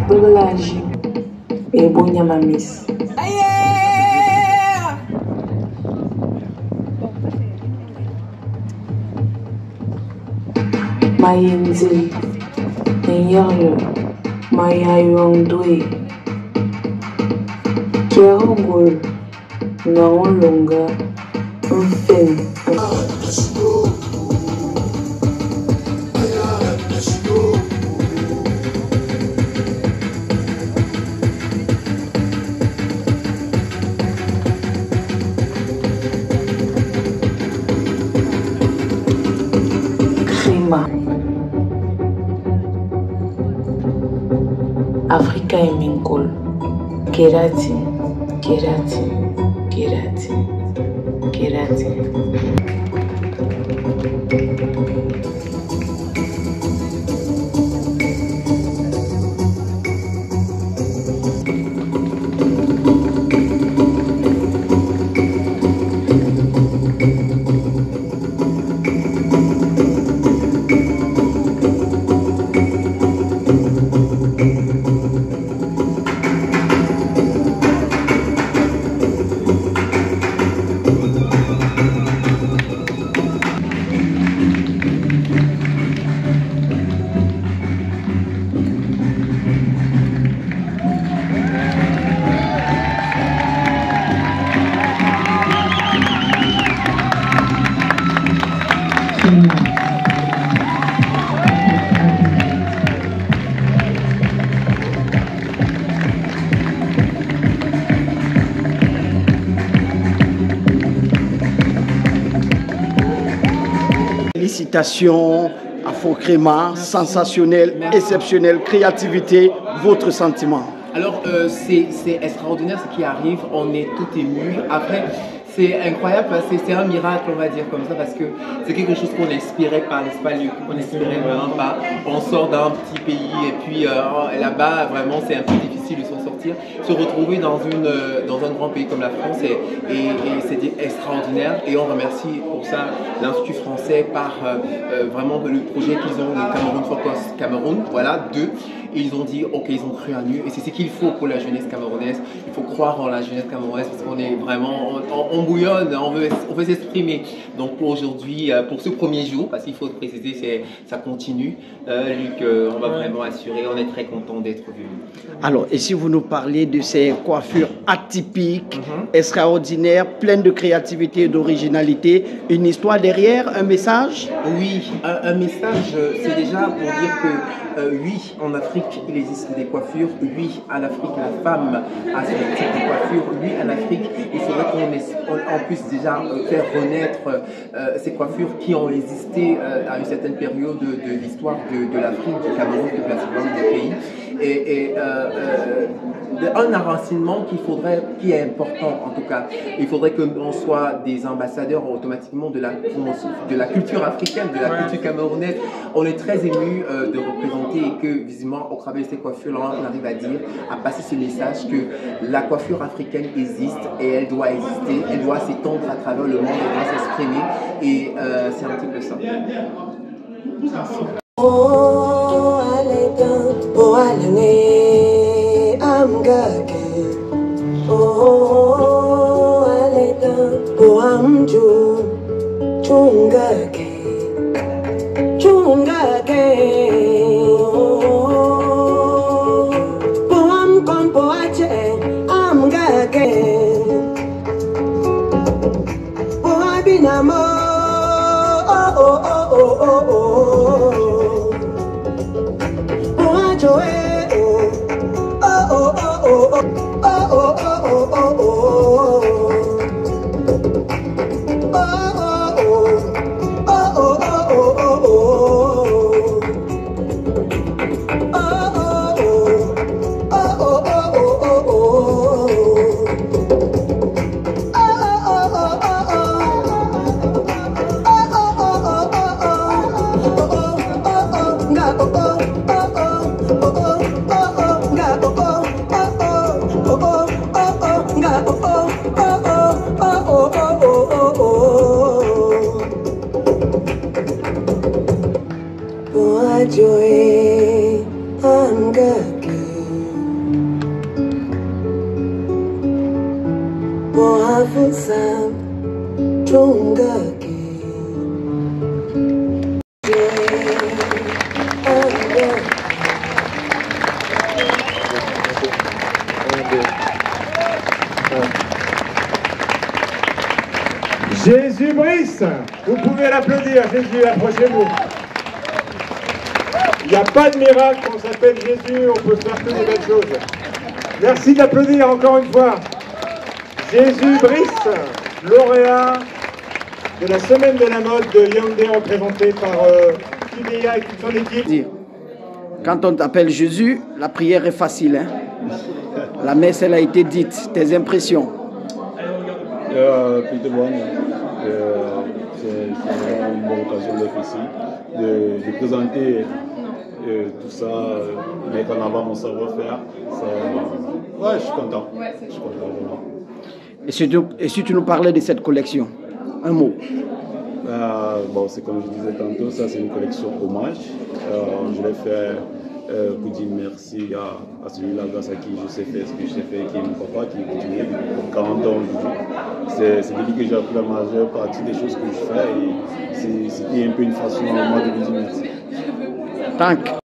Bolaji et Bonyamamis. Mayenzi, Nyayo, Mayayondwe, Kiahongol, Naolonga, Mfen. Africa et Minkol, Kerati, Kerati, Kerati, Kerati. Félicitations à Fokréma, sensationnel, exceptionnel, créativité, votre sentiment? Alors c'est extraordinaire ce qui arrive, on est tout ému. Après c'est incroyable, c'est un miracle on va dire comme ça parce que c'est quelque chose qu'on n'espérait pas, n'est-ce pas Luc? On n'espérait vraiment pas. On sort d'un petit pays et puis là-bas vraiment c'est un peu difficile de s'en sortir. Se retrouver dans un grand pays comme la France et c'est extraordinaire et on remercie pour ça l'Institut français par vraiment le projet qu'ils ont, le Cameroun Focus Cameroun, voilà, 2. Et ils ont dit, ok, ils ont cru en nous et c'est ce qu'il faut pour la jeunesse camerounaise. Il faut croire en la jeunesse camerounaise parce qu'on est vraiment, on bouillonne, on veut s'exprimer. Donc pour aujourd'hui, pour ce premier jour, parce qu'il faut préciser, ça continue. Luc, on va vraiment assurer, on est très content d'être venu. Alors, et si vous nous parlez de ces coiffures atypiques, extraordinaires, pleines de créativité et d'originalité, une histoire derrière, un message? Oui, un message, c'est déjà pour dire que oui, en Afrique, il existe des coiffures. Oui, en Afrique, la femme a ce type de coiffure. Oui, en Afrique, il faudrait qu'on puisse déjà faire renaître ces coiffures qui ont existé à une certaine période de l'histoire de l'Afrique, du Cameroun, plus particulièrement du pays. Et un enracinement qui est important en tout cas. Il faudrait qu'on soit des ambassadeurs automatiquement de la culture africaine, de la culture camerounaise. On est très ému de représenter et que visiblement au travers de ces coiffures-là, on arrive à dire, à passer ce message que la coiffure africaine existe et elle doit exister, elle doit s'étendre à travers le monde, elle doit s'exprimer et c'est un petit peu ça. Oh, Joy angaki Boafusa Tungaki Jésus Brice, vous pouvez l'applaudir. Jésus, approchez-vous. Il n'y a pas de miracle, on s'appelle Jésus, on peut faire que des belles choses. Merci d'applaudir encore une fois. Jésus Brice, lauréat de la Semaine de la mode de Yaoundé, représenté par Kibia et toute son équipe. Quand on t'appelle Jésus, la prière est facile. Hein? La messe, elle a été dite. Tes impressions? Peter Bon, c'est une bonne occasion d'être ici, de présenter tout ça, mettre en avant mon savoir-faire. Ouais, je suis content. Je suis content vraiment. Et si tu nous parlais de cette collection, un mot? Bon, c'est comme je disais tantôt, ça c'est une collection hommage. Je l'ai fait pour dire merci à celui-là grâce à qui je sais faire ce que je sais faire, qui est mon papa, qui continue depuis 40 ans aujourd'hui. C'est de lui que j'ai appris la majeure partie des choses que je fais et c'était un peu une façon à moi de lui dire merci. Tank.